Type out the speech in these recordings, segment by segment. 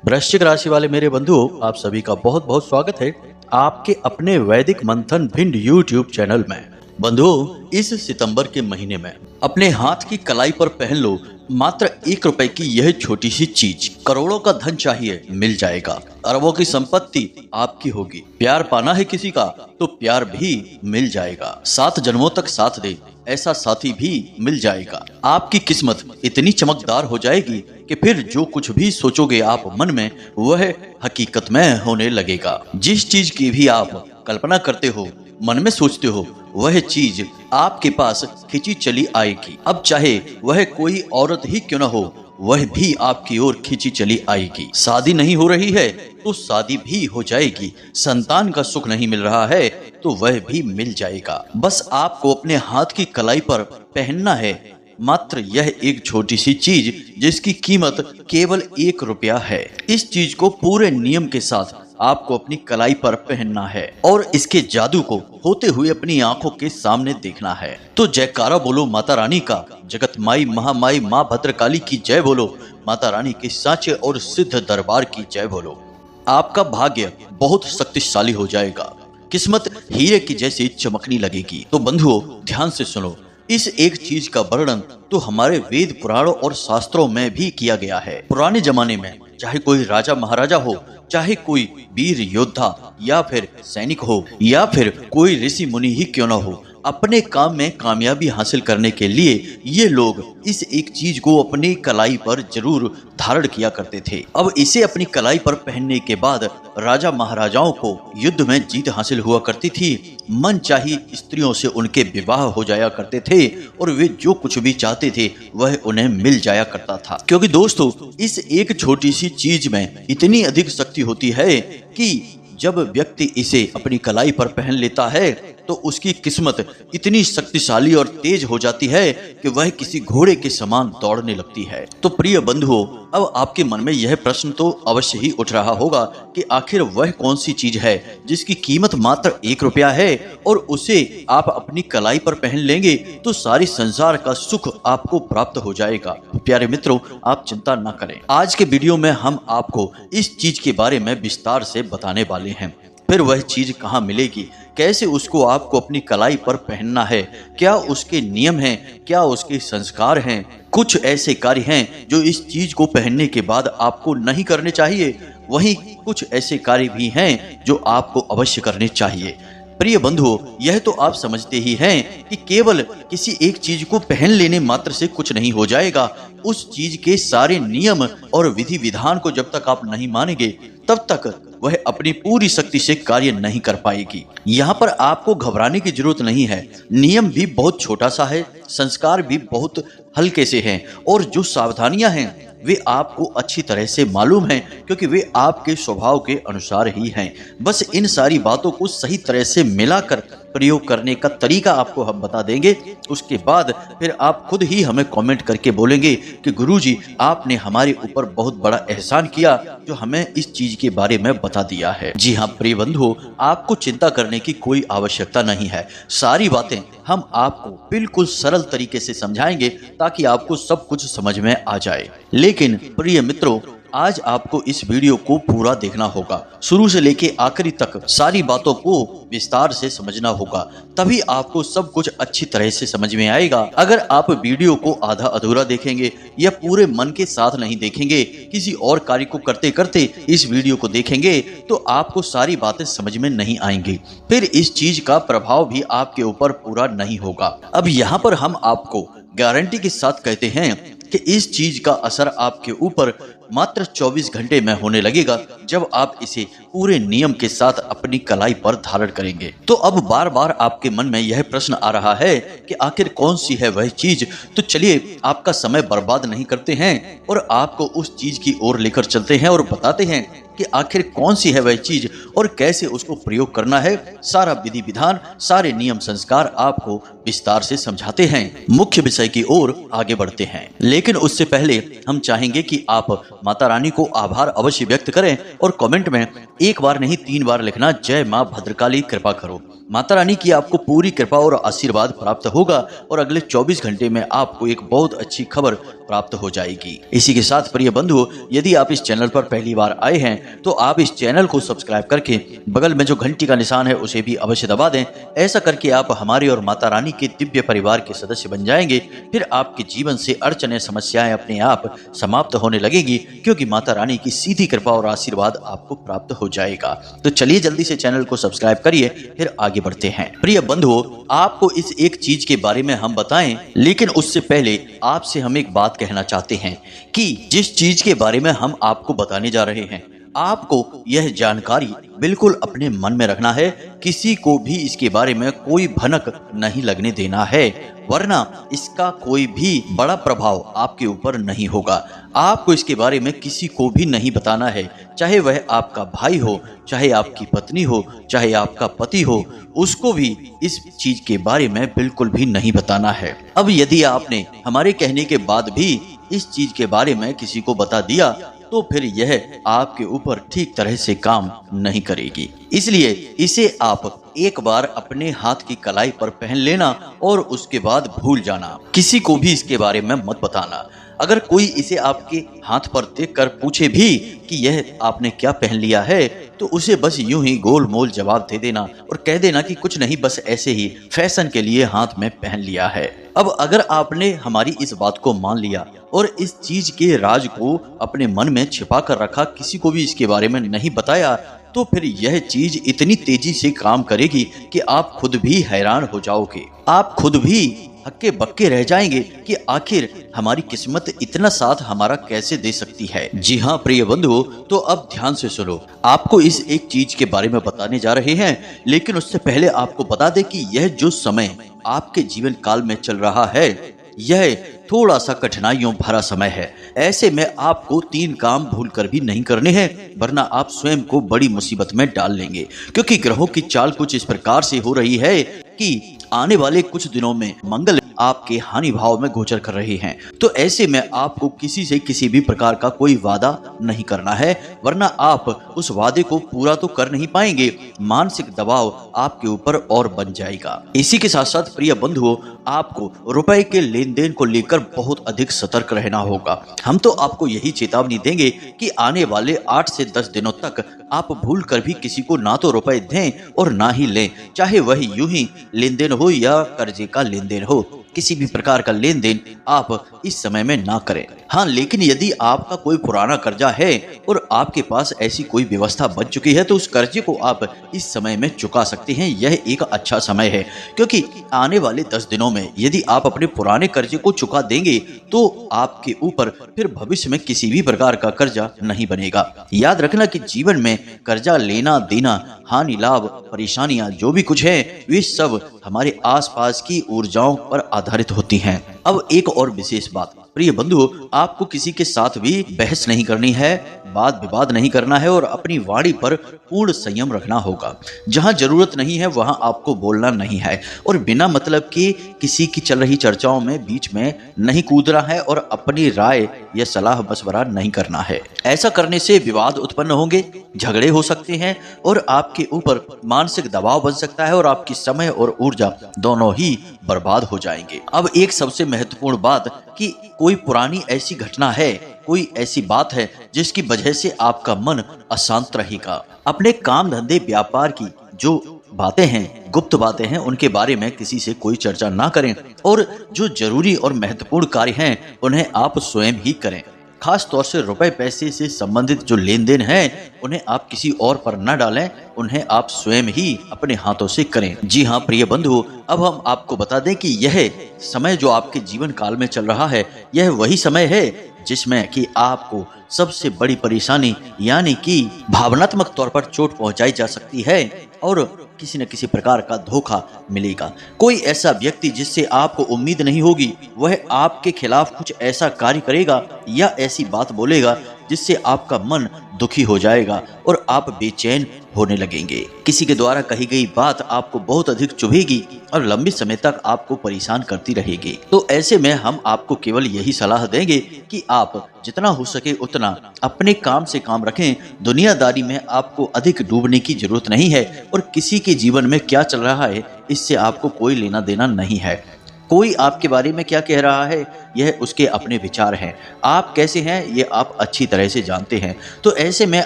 वृश्चिक राशि वाले मेरे बंधुओं, आप सभी का बहुत बहुत स्वागत है आपके अपने वैदिक मंथन भिंड यूट्यूब चैनल में। बंधुओं, इस सितंबर के महीने में अपने हाथ की कलाई पर पहन लो मात्र 1 रुपए की यह छोटी सी चीज। करोड़ों का धन चाहिए, मिल जाएगा। अरबों की संपत्ति आपकी होगी। प्यार पाना है किसी का तो प्यार भी मिल जाएगा। 7 जन्मों तक साथ दे ऐसा साथी भी मिल जाएगा। आपकी किस्मत इतनी चमकदार हो जाएगी कि फिर जो कुछ भी सोचोगे आप मन में, वह हकीकत में होने लगेगा। जिस चीज की भी आप कल्पना करते हो, मन में सोचते हो, वह चीज आपके पास खिंची चली आएगी। अब चाहे वह कोई औरत ही क्यों न हो, वह भी आपकी ओर खिंची चली आएगी। शादी नहीं हो रही है तो शादी भी हो जाएगी। संतान का सुख नहीं मिल रहा है तो वह भी मिल जाएगा। बस आपको अपने हाथ की कलाई पर पहनना है मात्र यह एक छोटी सी चीज, जिसकी कीमत केवल 1 रुपया है। इस चीज को पूरे नियम के साथ आपको अपनी कलाई पर पहनना है और इसके जादू को होते हुए अपनी आंखों के सामने देखना है। तो जयकारा बोलो माता रानी का, जगत माई महामाई माँ भद्रकाली की जय बोलो, माता रानी के साचे और सिद्ध दरबार की जय बोलो। आपका भाग्य बहुत शक्तिशाली हो जाएगा। किस्मत हीरे की जैसी चमकने लगेगी। तो बंधुओं, ध्यान से सुनो। इस एक चीज का वर्णन तो हमारे वेद पुराणों और शास्त्रों में भी किया गया है। पुराने जमाने में चाहे कोई राजा महाराजा हो, चाहे कोई वीर योद्धा या फिर सैनिक हो, या फिर कोई ऋषि मुनि ही क्यों न हो, अपने काम में कामयाबी हासिल करने के लिए ये लोग इस एक चीज को अपनी कलाई पर जरूर धारण किया करते थे। अब इसे अपनी कलाई पर पहनने के बाद राजा महाराजाओं को युद्ध में जीत हासिल हुआ करती थी। मनचाही स्त्रियों से उनके विवाह हो जाया करते थे और वे जो कुछ भी चाहते थे वह उन्हें मिल जाया करता था। क्योंकि दोस्तों, इस एक छोटी सी चीज में इतनी अधिक शक्ति होती है कि जब व्यक्ति इसे अपनी कलाई पर पहन लेता है तो उसकी किस्मत इतनी शक्तिशाली और तेज हो जाती है कि वह किसी घोड़े के समान दौड़ने लगती है। तो प्रिय बंधुओं, अब आपके मन में यह प्रश्न तो अवश्य ही उठ रहा होगा कि आखिर वह कौन सी चीज है जिसकी कीमत मात्र 1 रुपया है और उसे आप अपनी कलाई पर पहन लेंगे तो सारी संसार का सुख आपको प्राप्त हो जाएगा। प्यारे मित्रों, आप चिंता न करें। आज के वीडियो में हम आपको इस चीज के बारे में विस्तार से बताने वाले हैं। फिर वह चीज कहाँ मिलेगी, कैसे उसको आपको अपनी कलाई पर पहनना है, क्या उसके नियम हैं, क्या उसके संस्कार हैं, कुछ ऐसे कार्य हैं जो इस चीज को पहनने के बाद आपको नहीं करने चाहिए, वहीं कुछ ऐसे कार्य भी हैं जो आपको अवश्य करने चाहिए। प्रिय बंधुओं, यह तो आप समझते ही हैं कि केवल किसी एक चीज को पहन लेने मात्र से कुछ नहीं हो जाएगा। उस चीज के सारे नियम और विधि विधान को जब तक आप नहीं मानेंगे तब तक वह अपनी पूरी शक्ति से कार्य नहीं कर पाएगी। यहाँ पर आपको घबराने की जरूरत नहीं है। नियम भी बहुत छोटा सा है, संस्कार भी बहुत हल्के से हैं और जो सावधानियां हैं वे आपको अच्छी तरह से मालूम हैं, क्योंकि वे आपके स्वभाव के अनुसार ही हैं। बस इन सारी बातों को सही तरह से मिलाकर प्रयोग करने का तरीका आपको हम बता देंगे। उसके बाद फिर आप खुद ही हमें कमेंट करके बोलेंगे कि गुरुजी, आपने हमारे ऊपर बहुत बड़ा एहसान किया जो हमें इस चीज के बारे में बता दिया है। जी हाँ प्रिय बंधुओं, आपको चिंता करने की कोई आवश्यकता नहीं है। सारी बातें हम आपको बिल्कुल सरल तरीके से समझाएंगे ताकि आपको सब कुछ समझ में आ जाए। लेकिन प्रिय मित्रों, आज आपको इस वीडियो को पूरा देखना होगा, शुरू से लेके आखिरी तक सारी बातों को विस्तार से समझना होगा, तभी आपको सब कुछ अच्छी तरह से समझ में आएगा। अगर आप वीडियो को आधा अधूरा देखेंगे या पूरे मन के साथ नहीं देखेंगे, किसी और कार्य को करते करते इस वीडियो को देखेंगे तो आपको सारी बातें समझ में नहीं आएंगी। फिर इस चीज का प्रभाव भी आपके ऊपर पूरा नहीं होगा। अब यहाँ पर हम आपको गारंटी के साथ कहते हैं कि इस चीज का असर आपके ऊपर मात्र 24 घंटे में होने लगेगा जब आप इसे पूरे नियम के साथ अपनी कलाई पर धारण करेंगे। तो अब बार बार आपके मन में यह प्रश्न आ रहा है कि आखिर कौन सी है वह चीज। तो चलिए आपका समय बर्बाद नहीं करते हैं और आपको उस चीज की ओर लेकर चलते हैं और बताते हैं कि आखिर कौन सी है वह चीज और कैसे उसको प्रयोग करना है। सारा विधि विधान, सारे नियम संस्कार आपको विस्तार से समझाते हैं। मुख्य विषय की ओर आगे बढ़ते हैं, लेकिन उससे पहले हम चाहेंगे कि आप माता रानी को आभार अवश्य व्यक्त करें और कमेंट में 1 बार नहीं 3 बार लिखना, जय माँ भद्रकाली कृपा करो। माता रानी की आपको पूरी कृपा और आशीर्वाद प्राप्त होगा और अगले 24 घंटे में आपको एक बहुत अच्छी खबर प्राप्त हो जाएगी। इसी के साथ प्रिय बंधु, यदि आप इस चैनल पर पहली बार आए हैं तो आप इस चैनल को सब्सक्राइब करके बगल में जो घंटी का निशान है उसे भी अवश्य दबा दें। ऐसा करके आप हमारे और माता रानी के दिव्य परिवार के सदस्य बन जाएंगे। फिर आपके जीवन से अड़चने समस्याएं अपने आप समाप्त होने लगेगी, क्योंकि माता रानी की सीधी कृपा और आशीर्वाद आपको प्राप्त हो जाएगा। तो चलिए जल्दी से चैनल को सब्सक्राइब करिए, फिर आगे बढ़ते हैं। प्रिय बंधुओं, आपको इस एक चीज के बारे में हम बताएं, लेकिन उससे पहले आपसे हम एक बात कहना चाहते हैं कि जिस चीज के बारे में हम आपको बताने जा रहे हैं, आपको यह जानकारी बिल्कुल अपने मन में रखना है। किसी को भी इसके बारे में कोई भनक नहीं लगने देना है, वरना इसका कोई भी बड़ा प्रभाव आपके ऊपर नहीं होगा। आपको इसके बारे में किसी को भी नहीं बताना है, चाहे वह आपका भाई हो, चाहे आपकी पत्नी हो, चाहे आपका पति हो, उसको भी इस चीज के बारे में बिल्कुल भी नहीं बताना है। अब यदि आपने हमारे कहने के बाद भी इस चीज के बारे में किसी को बता दिया तो फिर यह आपके ऊपर ठीक तरह से काम नहीं करेगी। इसलिए इसे आप एक बार अपने हाथ की कलाई पर पहन लेना और उसके बाद भूल जाना। किसी को भी इसके बारे में मत बताना। अगर कोई इसे आपके हाथ पर देखकर पूछे भी कि यह आपने क्या पहन लिया है, तो उसे बस यूं ही गोल मोल जवाब दे देना और कह देना कि कुछ नहीं, बस ऐसे ही फैशन के लिए हाथ में पहन लिया है। अब अगर आपने हमारी इस बात को मान लिया और इस चीज के राज को अपने मन में छिपा कर रखा, किसी को भी इसके बारे में नहीं बताया, तो फिर यह चीज इतनी तेजी से काम करेगी कि आप खुद भी हैरान हो जाओगे। आप खुद भी हक्के बक्के रह जाएंगे कि आखिर हमारी किस्मत इतना साथ हमारा कैसे दे सकती है। जी हाँ प्रिय बंधुओं, तो अब ध्यान से सुनो। आपको इस एक चीज के बारे में बताने जा रहे हैं, लेकिन उससे पहले आपको बता दें कि यह जो समय आपके जीवन काल में चल रहा है, यह थोड़ा सा कठिनाइयों भरा समय है। ऐसे में आपको 3 काम भूल कर भी नहीं करने हैं, वरना आप स्वयं को बड़ी मुसीबत में डाल लेंगे। क्योंकि ग्रहों की चाल कुछ इस प्रकार से हो रही है कि आने वाले कुछ दिनों में मंगल आपके हानि भाव में गोचर कर रहे हैं। तो ऐसे में आपको किसी से किसी भी प्रकार का कोई वादा नहीं करना है, वरना आप उस वादे को पूरा तो कर नहीं पाएंगे। मानसिक दबाव आपके ऊपर और बन जाएगा। इसी के साथ साथ प्रिय बंधुओं, आपको रुपए के लेन देन को लेकर बहुत अधिक सतर्क रहना होगा। हम तो आपको यही चेतावनी देंगे कि आने वाले 8 से 10 दिनों तक आप भूल कर भी किसी को ना तो रुपए दें और ना ही लें, चाहे वह यूं ही लेन देन हो या कर्जे का लेन देन हो। किसी भी प्रकार का लेन देन आप इस समय में ना करें। हाँ, लेकिन यदि आपका कोई पुराना कर्जा है और आपके पास ऐसी कोई व्यवस्था बन चुकी है, तो उस कर्जे को आप इस समय में चुका सकते हैं। यह एक अच्छा समय है, क्योंकि आने वाले 10 दिनों में यदि आप अपने पुराने कर्जे को चुका देंगे तो आपके ऊपर फिर भविष्य में किसी भी प्रकार का कर्जा नहीं बनेगा। याद रखना कि जीवन में कर्जा लेना देना, हानि लाभ, परेशानियां जो भी कुछ है, वे सब हमारे आसपास की ऊर्जाओं पर आधारित होती हैं। अब एक और विशेष बात प्रिय बंधुओं, आपको किसी के साथ भी बहस नहीं करनी है, वाद विवाद नहीं करना है और अपनी वाणी पर पूर्ण संयम रखना होगा। जहां जरूरत नहीं है वहां आपको बोलना नहीं है और बिना मतलब के किसी की चल रही चर्चाओं में बीच में नहीं कूदना है और अपनी राय या सलाह मशवरा नहीं करना है। ऐसा करने से विवाद उत्पन्न होंगे, झगड़े हो सकते हैं और आपके ऊपर मानसिक दबाव बन सकता है और आपकी समय और ऊर्जा दोनों ही बर्बाद हो जाएंगे। अब एक सबसे महत्वपूर्ण बात कि कोई पुरानी ऐसी घटना है, कोई ऐसी बात है जिसकी वजह से आपका मन अशांत रहेगा। अपने काम धंधे व्यापार की जो बातें हैं, गुप्त बातें हैं, उनके बारे में किसी से कोई चर्चा ना करें और जो जरूरी और महत्वपूर्ण कार्य हैं उन्हें आप स्वयं ही करें। खास तौर से रुपए पैसे से संबंधित जो लेन देन है उन्हें आप किसी और पर न डालें, उन्हें आप स्वयं ही अपने हाथों से करें। जी हाँ प्रिय बंधुओं, अब हम आपको बता दें कि यह समय जो आपके जीवन काल में चल रहा है, यह वही समय है जिसमें कि आपको सबसे बड़ी परेशानी यानी कि भावनात्मक तौर पर चोट पहुंचाई जा सकती है और किसी न किसी प्रकार का धोखा मिलेगा। कोई ऐसा व्यक्ति जिससे आपको उम्मीद नहीं होगी, वह आपके खिलाफ कुछ ऐसा कार्य करेगा या ऐसी बात बोलेगा जिससे आपका मन दुखी हो जाएगा और आप बेचैन होने लगेंगे। किसी के द्वारा कही गई बात आपको बहुत अधिक चुभेगी और लंबे समय तक आपको परेशान करती रहेगी। तो ऐसे में हम आपको केवल यही सलाह देंगे कि आप जितना हो सके उतना अपने काम से काम रखें। दुनियादारी में आपको अधिक डूबने की जरूरत नहीं है और किसी के जीवन में क्या चल रहा है इससे आपको कोई लेना देना नहीं है। कोई आपके बारे में क्या कह रहा है यह उसके अपने विचार हैं। आप कैसे हैं ये आप अच्छी तरह से जानते हैं। तो ऐसे में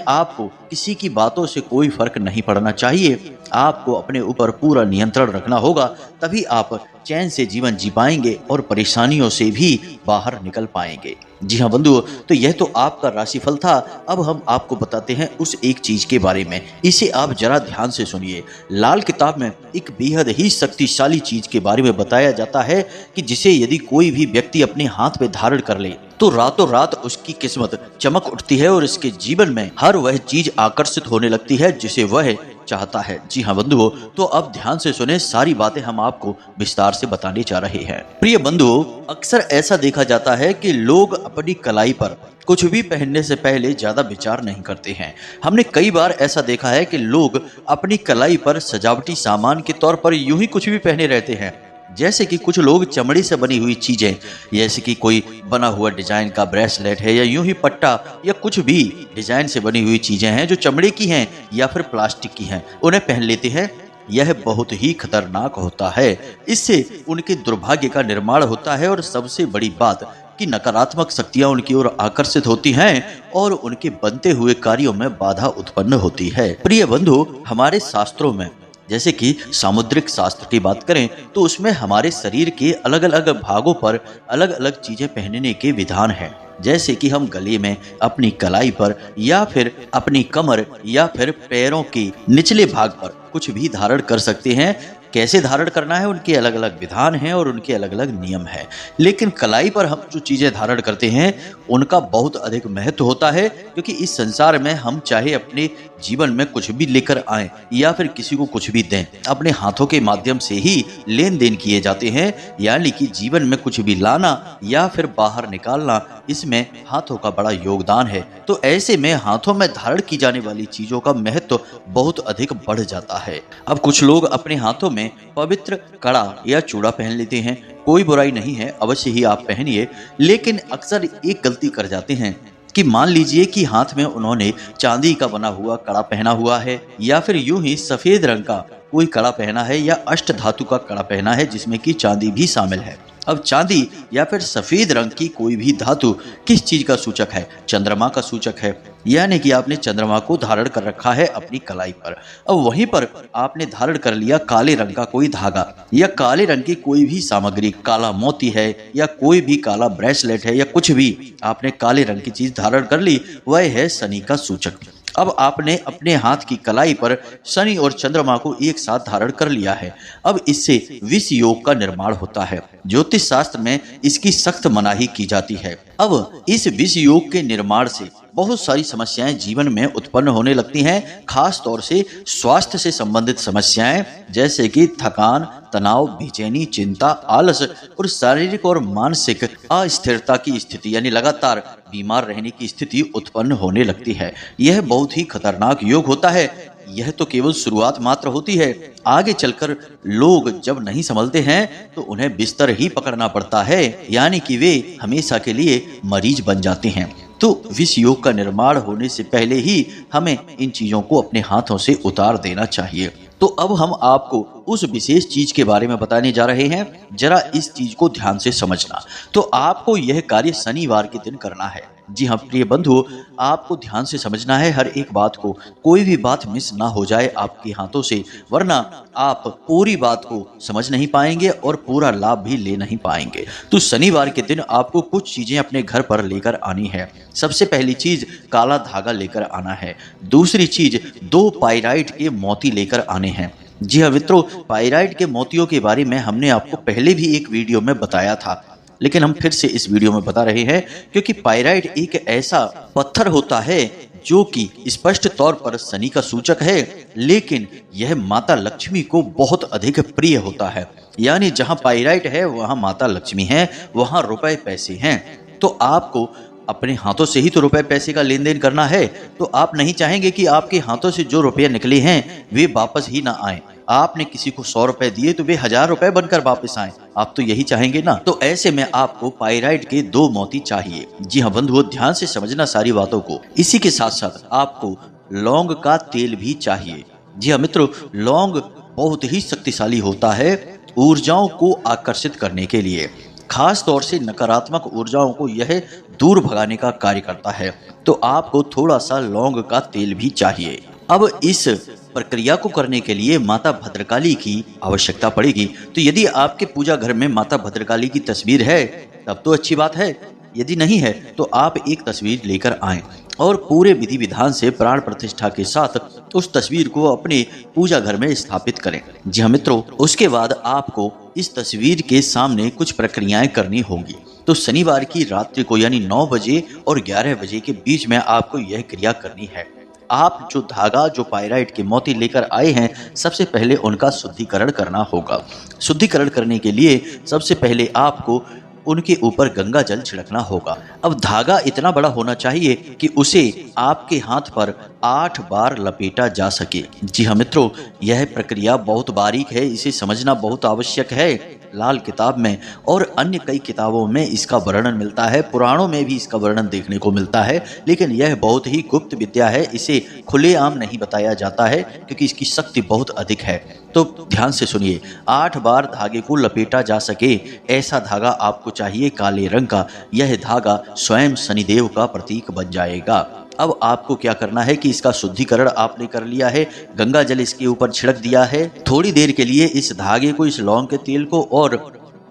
आपको किसी की बातों से कोई फर्क नहीं पड़ना चाहिए। आपको अपने ऊपर पूरा नियंत्रण रखना होगा, तभी आप चैन से जीवन जी पाएंगे और परेशानियों से भी बाहर निकल पाएंगे। जी हाँ बंधुओं, तो यह तो आपका राशिफल था। अब हम आपको बताते हैं उस एक चीज के बारे में, इसे आप जरा ध्यान से सुनिए। लाल किताब में एक बेहद ही शक्तिशाली चीज के बारे में बताया जाता है कि जिसे यदि कोई भी व्यक्ति अपने हाथ पे धारण कर ले तो रातों रात उसकी किस्मत चमक उठती है और इसके जीवन में हर वह चीज आकर्षित होने लगती है जिसे वह चाहता है। जी हाँ बंधुओं, तो अब ध्यान से सुने, सारी बातें हम आपको विस्तार से बताने जा रहे हैं। प्रिय बंधुओं, अक्सर ऐसा देखा जाता है कि लोग अपनी कलाई पर कुछ भी पहनने से पहले ज्यादा विचार नहीं करते हैं। हमने कई बार ऐसा देखा है कि लोग अपनी कलाई पर सजावटी सामान के तौर पर यूं ही कुछ भी पहने रहते हैं, जैसे कि कुछ लोग चमड़ी से बनी हुई चीजें, जैसे कि कोई बना हुआ डिजाइन का ब्रेसलेट है या यूं ही पट्टा या कुछ भी डिजाइन से बनी हुई चीजें हैं जो चमड़े की हैं या फिर प्लास्टिक की हैं, उन्हें पहन लेते हैं। यह बहुत ही खतरनाक होता है। इससे उनके दुर्भाग्य का निर्माण होता है और सबसे बड़ी बात कि नकारात्मक शक्तियां उनकी ओर आकर्षित होती हैं और उनके बनते हुए कार्यों में बाधा उत्पन्न होती है। प्रिय बंधु, हमारे शास्त्रों में जैसे कि सामुद्रिक शास्त्र की बात करें तो उसमें हमारे शरीर के अलग अलग भागों पर अलग अलग चीजें पहनने के विधान हैं। जैसे कि हम गले में, अपनी कलाई पर या फिर अपनी कमर या फिर पैरों के निचले भाग पर कुछ भी धारण कर सकते हैं। कैसे धारण करना है उनके अलग अलग विधान हैं और उनके अलग अलग नियम हैं। लेकिन कलाई पर हम जो चीजें धारण करते हैं उनका बहुत अधिक महत्व होता है, क्योंकि इस संसार में हम चाहे अपने जीवन में कुछ भी लेकर आए या फिर किसी को कुछ भी दें, अपने हाथों के माध्यम से ही लेन देन किए जाते हैं। यानी कि जीवन में कुछ भी लाना या फिर बाहर निकालना, इसमें हाथों का बड़ा योगदान है। तो ऐसे में हाथों में धारण की जाने वाली चीजों का महत्व बहुत अधिक बढ़ जाता है। अब कुछ लोग अपने हाथों में पवित्र कड़ा या चूड़ा पहन लेते हैं। कोई बुराई नहीं है, अवश्य ही आप पहनिए। लेकिन अक्सर एक गलती कर जाते हैं कि मान लीजिए कि हाथ में उन्होंने चांदी का बना हुआ कड़ा पहना हुआ है या फिर यूं ही सफेद रंग का कोई कड़ा पहना है या अष्ट धातु का कड़ा पहना है जिसमें कि चांदी भी शामिल है। अब चांदी या फिर सफेद रंग की कोई भी धातु किस चीज का सूचक है? चंद्रमा का सूचक है। यानी कि आपने चंद्रमा को धारण कर रखा है अपनी कलाई पर। अब वहीं पर आपने धारण कर लिया काले रंग का कोई धागा या काले रंग की कोई भी सामग्री, काला मोती है या कोई भी काला ब्रेसलेट है या कुछ भी आपने काले रंग की चीज धारण कर ली, वह है शनि का सूचक। अब आपने अपने हाथ की कलाई पर शनि और चंद्रमा को एक साथ धारण कर लिया है। अब इससे विष योग का निर्माण होता है। ज्योतिष शास्त्र में इसकी सख्त मनाही की जाती है। अब इस विष योग के निर्माण से बहुत सारी समस्याएं जीवन में उत्पन्न होने लगती हैं, खास तौर से स्वास्थ्य से संबंधित समस्याएं, जैसे कि थकान, तनाव, बेचैनी, चिंता, आलस और शारीरिक और मानसिक अस्थिरता की स्थिति, यानी लगातार बीमार रहने की स्थिति उत्पन्न होने लगती है। यह बहुत ही खतरनाक योग होता है। यह तो केवल शुरुआत मात्र होती है। आगे चलकर लोग जब नहीं संभलते हैं तो उन्हें बिस्तर ही पकड़ना पड़ता है, यानी कि वे हमेशा के लिए मरीज बन जाते हैं। तो विष योग का निर्माण होने से पहले ही हमें इन चीजों को अपने हाथों से उतार देना चाहिए। तो अब हम आपको उस विशेष चीज के बारे में बताने जा रहे हैं। जरा इस चीज को ध्यान से समझना। तो आपको यह कार्य शनिवार के दिन करना है। जी हाँ प्रिय बंधु, आपको ध्यान से समझना है हर एक बात को, कोई भी बात मिस ना हो जाए आपके हाथों से, वरना आप पूरी बात को समझ नहीं पाएंगे और पूरा लाभ भी ले नहीं पाएंगे। तो शनिवार के दिन आपको कुछ चीजें अपने घर पर लेकर आनी है। सबसे पहली चीज काला धागा लेकर आना है। दूसरी चीज 2 पाइराइट के मोती लेकर आने हैं। जी हाँ मित्रों, पाइराइट के मोतियों के बारे में हमने आपको पहले भी एक वीडियो में बताया था, लेकिन हम फिर से इस वीडियो में बता रहे हैं क्योंकि पाइराइट एक ऐसा पत्थर होता है जो कि स्पष्ट तौर पर शनि का सूचक है, लेकिन यह माता लक्ष्मी को बहुत अधिक प्रिय होता है। यानी जहां पाइराइट है वहां माता लक्ष्मी है, वहां रुपए पैसे हैं। तो आपको अपने हाथों से ही तो रुपए पैसे का लेन देन करना है, तो आप नहीं चाहेंगे कि आपके हाथों से जो रुपए निकले हैं वे वापस ही ना आए। आपने किसी को 100 रुपए दिए तो वे 1000 रुपए बनकर वापस आए, आप तो यही चाहेंगे ना। तो ऐसे में आपको पाइराइट के 2 मोती चाहिए। जी हाँ बंधुओं, ध्यान से समझना सारी बातों को। इसी के साथ साथ आपको लौंग का तेल भी चाहिए। जी हाँ मित्रों, लौंग बहुत ही शक्तिशाली होता है ऊर्जाओं को आकर्षित करने के लिए। खास तौर से नकारात्मक ऊर्जाओं को यह दूर भगाने का कार्य करता है। तो आपको थोड़ा सा लौंग का तेल भी चाहिए। अब इस प्रक्रिया को करने के लिए माता भद्रकाली की आवश्यकता पड़ेगी। तो यदि आपके पूजा घर में माता भद्रकाली की तस्वीर है तब तो अच्छी बात है, यदि नहीं है तो आप एक तस्वीर लेकर आएं और पूरे विधि विधान से प्राण प्रतिष्ठा के साथ उस तस्वीर को अपने पूजा घर में स्थापित करें। जी हाँ मित्रों, उसके बाद आपको इस तस्वीर के सामने कुछ प्रक्रियाएं करनी होंगी। तो शनिवार की रात्रि को यानी 9 बजे और 11 बजे के बीच में आपको यह क्रिया करनी है। आप जो धागा, जो पाइराइट के मोती लेकर आए हैं, सबसे पहले उनका शुद्धिकरण करना होगा। शुद्धिकरण करने के लिए सबसे पहले आपको उनके ऊपर गंगा जल छिड़कना होगा। अब धागा इतना बड़ा होना चाहिए कि उसे आपके हाथ पर 8 बार लपेटा जा सके। जी हाँ मित्रों, यह प्रक्रिया बहुत बारीक है, इसे समझना बहुत आवश्यक है। लाल किताब में और अन्य कई किताबों में इसका वर्णन मिलता है, पुराणों में भी इसका वर्णन देखने को मिलता है, लेकिन यह बहुत ही गुप्त विद्या है। इसे खुलेआम नहीं बताया जाता है क्योंकि इसकी शक्ति बहुत अधिक है। तो ध्यान से सुनिए, 8 बार धागे को लपेटा जा सके ऐसा धागा आपको चाहिए, काले रंग का। यह धागा स्वयं शनिदेव का प्रतीक बन जाएगा। अब आपको क्या करना है कि इसका शुद्धिकरण आपने कर लिया है, गंगा जल इसके ऊपर छिड़क दिया है। थोड़ी देर के लिए इस धागे को, इस लौंग के तेल को और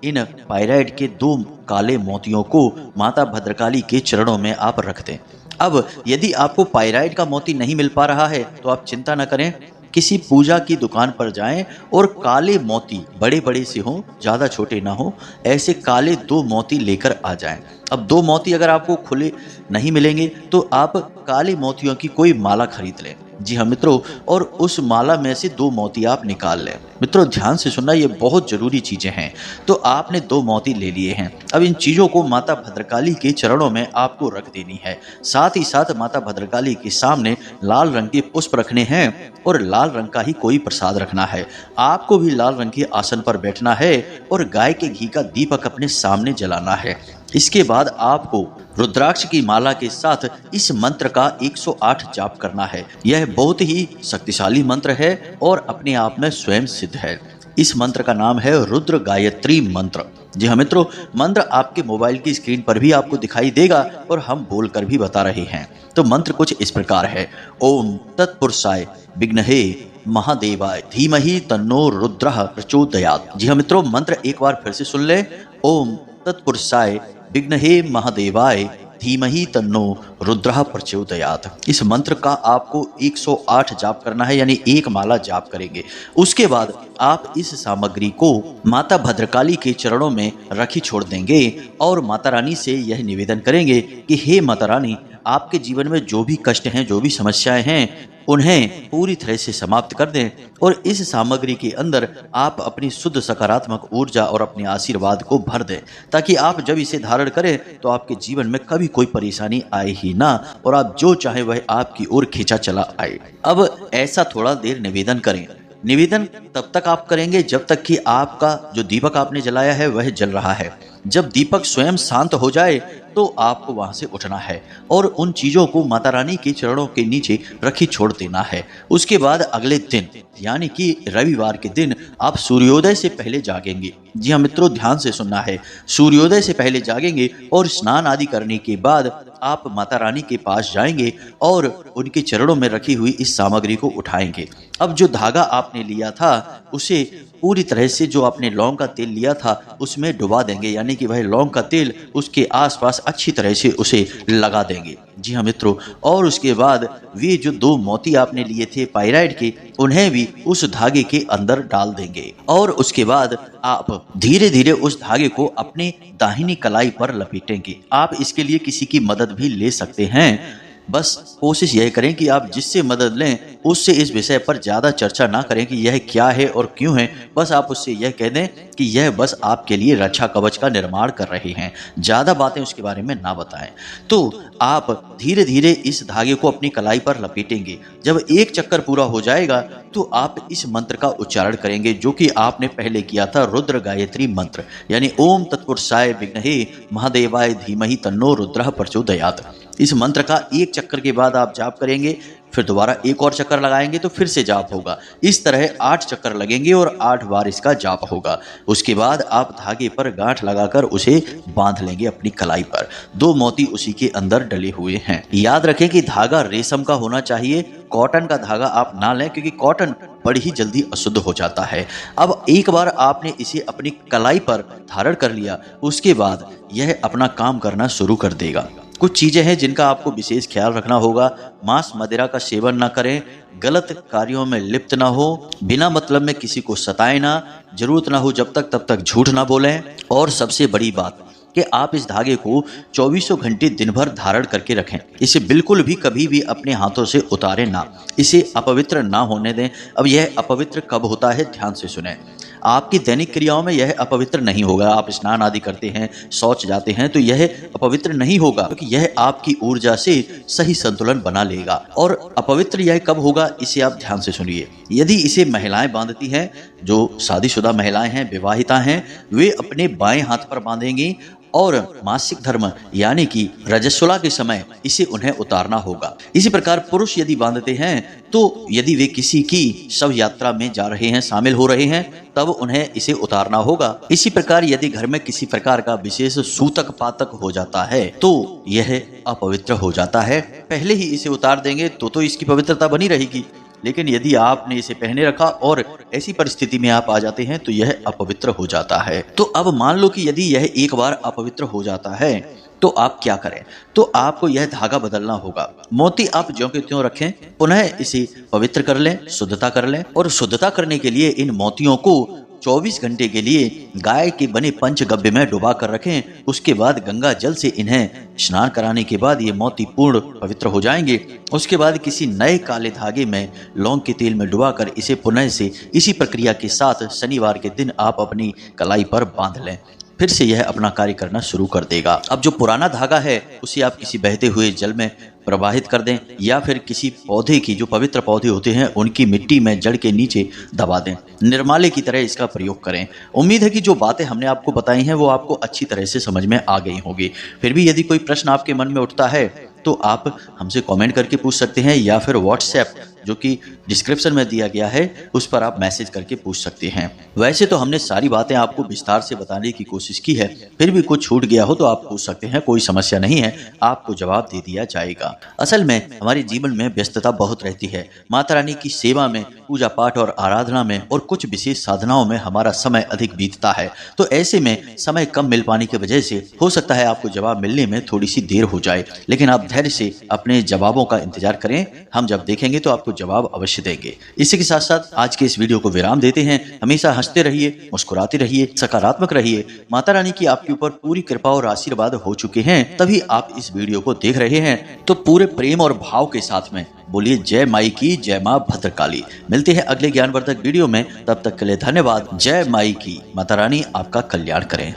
इन पाइराइट के 2 काले मोतियों को माता भद्रकाली के चरणों में आप रख दें। अब यदि आपको पाइराइट का मोती नहीं मिल पा रहा है तो आप चिंता न करें, किसी पूजा की दुकान पर जाएं और काले मोती, बड़े बड़े से हों, ज़्यादा छोटे ना हो, ऐसे काले 2 मोती लेकर आ जाएं। अब 2 मोती अगर आपको खुले नहीं मिलेंगे तो आप काले मोतियों की कोई माला खरीद लें। जी हाँ मित्रों, और उस माला में से 2 मोती आप निकाल लें। मित्रों ध्यान से सुनना, ये बहुत जरूरी चीजें हैं। तो आपने 2 मोती ले लिए हैं। अब इन चीजों को माता भद्रकाली के चरणों में आपको रख देनी है। साथ ही साथ माता भद्रकाली के सामने लाल रंग के पुष्प रखने हैं और लाल रंग का ही कोई प्रसाद रखना है। आपको भी लाल रंग के आसन पर बैठना है और गाय के घी का दीपक अपने सामने जलाना है। इसके बाद आपको रुद्राक्ष की माला के साथ इस मंत्र का 108 जाप करना है। यह बहुत ही शक्तिशाली मंत्र है और अपने आप में स्वयं सिद्ध है। इस मंत्र का नाम है रुद्र गायत्री मंत्र। जी हाँ मित्रों, मंत्र आपके मोबाइल की स्क्रीन पर भी आपको दिखाई देगा और हम बोलकर भी बता रहे हैं। तो मंत्र कुछ इस प्रकार है। ओम तत्पुरुषाय विघ्नहे महादेवाय धीमहि तन्नो रुद्रः प्रचोदयात्। जी हाँ मित्रों, मंत्र एक बार फिर से सुन ले। ओम तत्पुरुषाय विघ्नहे महादेवाय धीमहि तन्नो रुद्रः प्रचोदयात्। इस मंत्र का आपको 108 जाप करना है, यानी 1 माला जाप करेंगे। उसके बाद आप इस सामग्री को माता भद्रकाली के चरणों में रखी छोड़ देंगे और माता रानी से यह निवेदन करेंगे कि हे माता रानी, आपके जीवन में जो भी कष्ट हैं, जो भी समस्याएं हैं, उन्हें पूरी तरह से समाप्त कर दें और इस सामग्री के अंदर आप अपनी शुद्ध सकारात्मक ऊर्जा और अपने आशीर्वाद को भर दें, ताकि आप जब इसे धारण करें तो आपके जीवन में कभी कोई परेशानी आए ही ना और आप जो चाहे वह आपकी ओर खींचा चला आए। अब ऐसा थोड़ा देर निवेदन करें। निवेदन तब तक आप करेंगे जब तक कि आपका जो दीपक आपने जलाया है वह जल रहा है। जब दीपक स्वयं शांत हो जाए तो आपको वहां से उठना है और उन चीजों को माता रानी के चरणों के नीचे रखी छोड़ देना है। उसके बाद अगले दिन यानी कि रविवार के दिन आप सूर्योदय से पहले जागेंगे। जी हाँ मित्रों, ध्यान से सुनना है। सूर्योदय से पहले जागेंगे और स्नान आदि करने के बाद आप माता रानी के पास जाएंगे और उनके चरणों में रखी हुई इस सामग्री को उठाएंगे। अब जो धागा आपने लिया था उसे पूरी तरह से, जो आपने लौंग का तेल लिया था उसमें डुबा देंगे, यानी कि वह लौंग का तेल उसके आसपास अच्छी तरह से उसे लगा देंगे। जी हाँ मित्रों, और उसके बाद वे जो 2 मोती आपने लिए थे पाइराइट के, उन्हें भी उस धागे के अंदर डाल देंगे और उसके बाद आप धीरे धीरे उस धागे को अपने दाहिनी कलाई पर लपेटेंगे। आप इसके लिए किसी की मदद भी ले सकते हैं। बस कोशिश यह करें कि आप जिससे मदद लें उससे इस विषय पर ज्यादा चर्चा ना करें कि यह क्या है और क्यों है। बस आप उससे यह कह दें कि यह बस आपके लिए रक्षा कवच का निर्माण कर रहे हैं, ज्यादा बातें उसके बारे में ना बताएं। तो आप धीरे धीरे इस धागे को अपनी कलाई पर लपेटेंगे। जब एक चक्कर पूरा हो जाएगा तो आप इस मंत्र का उच्चारण करेंगे, जो कि आपने पहले किया था, रुद्र गायत्री मंत्र, यानी ओम तत्पुरुषाय विद्महे महादेवाय धीमहि तन्नो रुद्रः प्रचोदयात्। इस मंत्र का एक चक्कर के बाद आप जाप करेंगे, फिर दोबारा एक और चक्कर लगाएंगे तो फिर से जाप होगा। इस तरह 8 चक्कर लगेंगे और 8 बार इसका जाप होगा। उसके बाद आप धागे पर गांठ लगाकर उसे बांध लेंगे अपनी कलाई पर। 2 मोती उसी के अंदर डले हुए हैं। याद रखें कि धागा रेशम का होना चाहिए, कॉटन का धागा आप ना लें, क्योंकि कॉटन बड़ी ही जल्दी अशुद्ध हो जाता है। अब एक बार आपने इसे अपनी कलाई पर धारण कर लिया, उसके बाद यह अपना काम करना शुरू कर देगा। कुछ चीजें हैं जिनका आपको विशेष ख्याल रखना होगा। मांस मदिरा का सेवन ना करें, गलत कार्यों में लिप्त ना हो, बिना मतलब में किसी को सताएं ना, जरूरत ना हो जब तक तब तक झूठ ना बोलें, और सबसे बड़ी बात कि आप इस धागे को 24 घंटे दिन भर धारण करके रखें। इसे बिल्कुल भी कभी भी अपने हाथों से उतारें ना, इसे अपवित्र ना होने दें। अब यह अपवित्र कब होता है, ध्यान से सुनें। आपकी दैनिक क्रियाओं में यह अपवित्र नहीं होगा। आप स्नान आदि करते हैं, शौच जाते हैं, तो यह अपवित्र नहीं होगा, क्योंकि यह आपकी ऊर्जा से सही संतुलन बना लेगा। और अपवित्र यह कब होगा, इसे आप ध्यान से सुनिए। यदि इसे महिलाएं बांधती हैं, जो शादीशुदा महिलाएं हैं, विवाहिता हैं, वे अपने बाएं हाथ पर बांधेंगी, और मासिक धर्म यानी कि रजस्वला के समय इसे उन्हें उतारना होगा। इसी प्रकार पुरुष यदि बांधते हैं तो यदि वे किसी की शव यात्रा में जा रहे हैं, शामिल हो रहे हैं, तब उन्हें इसे उतारना होगा। इसी प्रकार यदि घर में किसी प्रकार का विशेष सूतक पातक हो जाता है तो यह अपवित्र हो जाता है। पहले ही इसे उतार देंगे तो इसकी पवित्रता बनी रहेगी, लेकिन यदि आपने इसे पहने रखा और ऐसी परिस्थिति में आप आ जाते हैं तो यह अपवित्र हो जाता है। तो अब मान लो कि यदि यह एक बार अपवित्र हो जाता है तो आप क्या करें, तो आपको यह धागा बदलना होगा। मोती आप ज्यों के त्यों रखें, पुनः इसे पवित्र कर लें, शुद्धता कर लें, और शुद्धता करने के लिए इन मोतियों को 24 घंटे के लिए गाय के बने पंचगव्य में डुबा कर रखें। उसके बाद गंगा जल से इन्हें स्नान कराने के बाद ये मोती पूर्ण पवित्र हो जाएंगे। उसके बाद किसी नए काले धागे में लौंग के तेल में डुबाकर इसे पुनः से इसी प्रक्रिया के साथ शनिवार के दिन आप अपनी कलाई पर बांध लें। फिर से यह अपना कार्य करना शुरू कर देगा। अब जो पुराना धागा है उसे आप किसी बहते हुए जल में प्रवाहित कर दें, या फिर किसी पौधे की, जो पवित्र पौधे होते हैं, उनकी मिट्टी में जड़ के नीचे दबा दें। निर्माल्य की तरह इसका प्रयोग करें। उम्मीद है कि जो बातें हमने आपको बताई हैं वो आपको अच्छी तरह से समझ में आ गई होंगी। फिर भी यदि कोई प्रश्न आपके मन में उठता है तो आप हमसे कमेंट करके पूछ सकते हैं, या फिर व्हाट्सएप जो कि डिस्क्रिप्शन में दिया गया है उस पर आप मैसेज करके पूछ सकते हैं। वैसे तो हमने सारी बातें आपको विस्तार से बताने की कोशिश की है, फिर भी कुछ छूट गया हो तो आप पूछ सकते हैं, कोई समस्या नहीं है, आपको जवाब दे दिया जाएगा। असल में हमारे जीवन में व्यस्तता बहुत रहती है। माता रानी की सेवा में, पूजा पाठ और आराधना में और कुछ विशेष साधनाओं में हमारा समय अधिक बीतता है। तो ऐसे में समय कम मिल पाने की वजह से हो सकता है आपको जवाब मिलने में थोड़ी सी देर हो जाए, लेकिन आप धैर्य से अपने जवाबों का इंतजार करें। हम जब देखेंगे तो आपको जवाब अवश्य देंगे। इसी के साथ साथ आज के इस वीडियो को विराम देते हैं। हमेशा हंसते रहिए, मुस्कुराते रहिए, सकारात्मक रहिए। माता रानी की आपके ऊपर पूरी कृपा और आशीर्वाद हो चुके हैं, तभी आप इस वीडियो को देख रहे हैं। तो पूरे प्रेम और भाव के साथ में बोलिए जय माई की, जय माँ भद्रकाली। मिलते हैं अगले ज्ञानवर्धक वीडियो में, तब तक के लिए धन्यवाद। जय माई की। माता रानी आपका कल्याण करें।